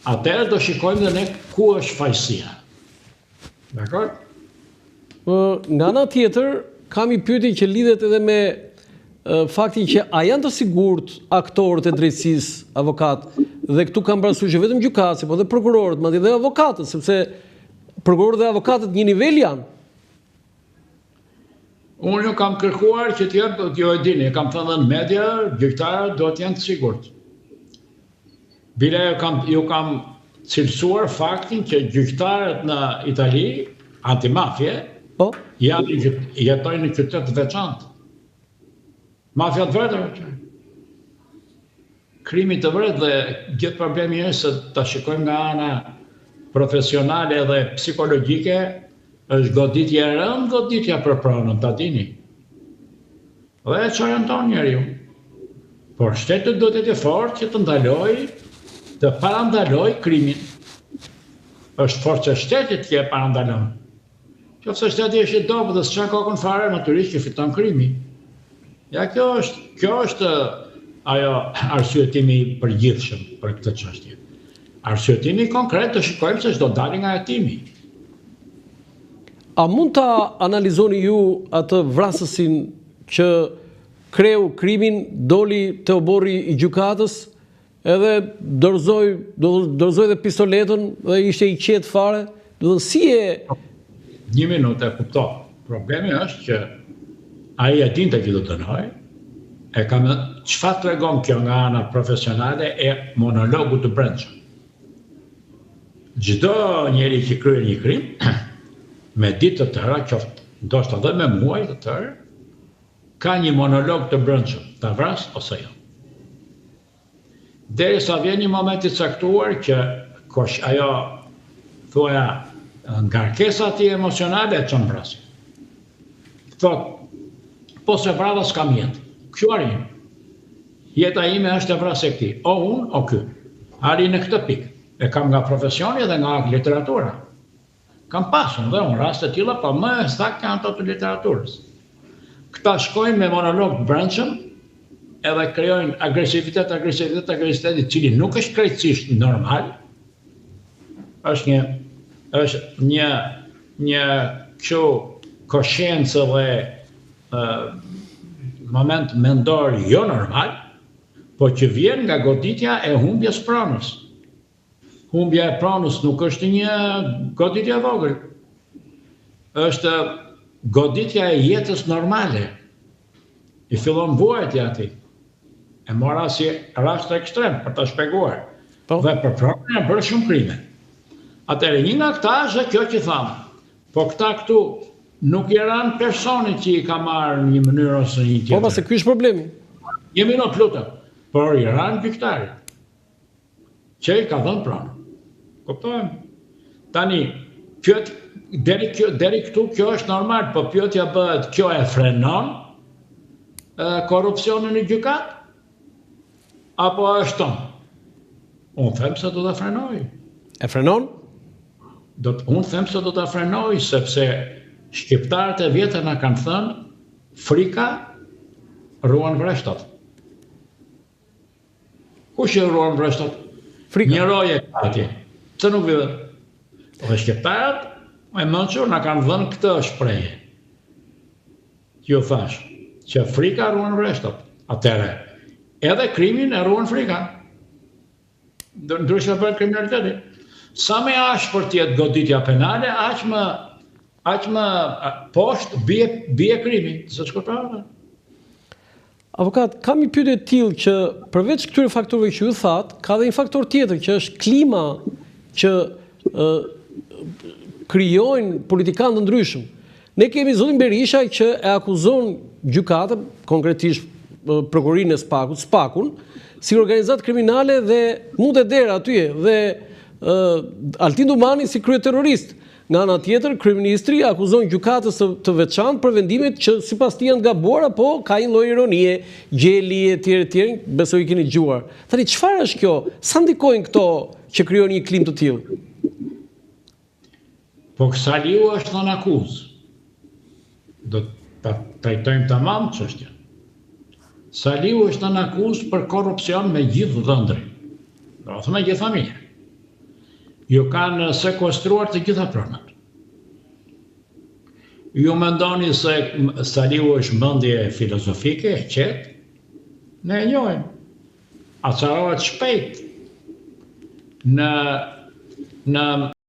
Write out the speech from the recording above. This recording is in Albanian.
atëherë do shikojmë dhe ne ku është fajësia. Dakor? Nga ana tjetër, kam një pyetje që lidhet edhe me faktin që a janë të sigurt aktorët e drejtësisë, avokat, dhe këtu kam parasysh që vetëm gjykatësi, po dhe prokurorët, madje edhe avokatët, sepse prokurorët dhe avokatët një nivel janë. Unë ju kam kërkuar që t'jep, jo e dini, kam thënë në media, gjyqtarët do t'jenë të sigurt. Bile ju kam cilësuar faktin që gjyqtarët në Itali, antimafje, jetojnë në qytet të veçantë. Mafja të vërtetë. Krimi të vërtetë dhe gjithë problemi është se ta shikojmë nga ana profesionale dhe psikologjike, është goditje e rëndë, goditja për pronën, ta dini. Dhe e çorienton njeriu. Por shteti do të jetë fortë që të ndalojë, të parandalojë krimin. Është forca e shtetit që e parandalon. Qofse shteti është i dobët dhe s'ka kokën fare, natyrisht që fiton krimi. Ja, kjo është ajo arsyetimi i përgjithshëm për këtë çështje. Arsyetimi konkret të shikojmë se çdo dalë nga hetimi. A mund ta analizoni ju atë vrasësin që kreu krimin, doli te oborri i gjykatës, edhe dorëzoi dhe pistoletën dhe ishte i qetë fare? Do të si e... Një minutë e kuptoj. Problemi është që ai e dinte që do të dënoj, çfarë tregon kjo nga ana profesionale e monologut të brendshëm. Çdo njeri që kryen një krim, me ditë të tëra, qoftë ndoshta edhe me muaj të tërë, ka një monolog të brendshëm, ta vras ose jo. Derisa vjen një moment i caktuar që ajo thuaja ngarkesa e emocionale e çon vrasje. Thot, po se vrava s'kam jetë. Kjo arrin. Jeta ime është e vrasë e këtij, o unë, o ky. Arrin në këtë pikë. E kam nga profesioni dhe nga literatura. Kam pasur dhe unë raste tilla, po më saktë janë ato të literaturës. Këta shkojnë me monolog të brendshëm, edhe krijojnë agresivitet, i cili nuk është krejtësisht normal. Është një kështu kosciencë dhe moment mendor jo normal, po që vjen nga goditja e humbjes pronës. Humbja e pronës nuk është një goditje e vogël. Është goditja e jetës normale. I fillon vuajtja atij. E mora si rast ekstrem për ta shpjeguar. Dhe për pronën e bërë shumë krime. Atëherë një nga këta është kjo që thamë. Po këta këtu nuk i ran personit që i ka marrë në një mënyrë ose një tjetër. Po pse ky është problemi? Një minutë lutem. Por i ran gjyqtarit. Që i ka dhënë pronë. Kuptojmë? Tani, deri këtu kjo është normal, po pyetja bëhet, kjo e frenon korrupsionin në gjykat? Apo është tonë? Unë them se do ta frenoj. E frenon? Unë them se do ta frenoj, sepse shqiptarët e vjetër na kanë thënë, frika ruan vreshtat. Kush e ruan vreshtat? Frika. Një roje atje. Pse nuk vjen? Dhe shqiptarët e mençur na kanë dhënë këtë shprehje. Ju thash që frika ruan vreshtat. Atëherë, edhe krimin e ruan frika. Ndryshe për kriminalitetin. Sa më ashpër të jetë goditja penale, aq më poshtë bie krimi. Se shkoptarë. Avokat, kam një pyetje të tillë që përveç këtyre faktorëve që ju thatë, ka dhe një faktor tjetër që është klima që krijojnë politikanë të ndryshëm. Ne kemi zonin Berisha që e akuzon gjykatën, konkretisht prokurorinë e Spakun, si organizatë kriminale dhe mund e dera aty dhe Altin Dumani si kryeterrorist. Nga ana tjetër, kryeministri akuzon gjykatës të veçantë për vendimet që sipas tij janë gabuara, po ka një lloj ironie, gjeli etj, besoj keni dëgjuar. Tani çfarë është kjo? Sa ndikojnë këto që krijojnë një klim të tillë? Po Saliu është në akuzë. Do ta trajtojmë tamam çështjen. Saliu është në akuzë për korrupsion me gjithë dhëndrin. Do të thonë me gjithë familjen. ju kanë sekuestruar të gjitha pronat. Ju mendoni se Saliu është mendje filozofike, e qetë? Ne e njohim. Acarohet shpejt në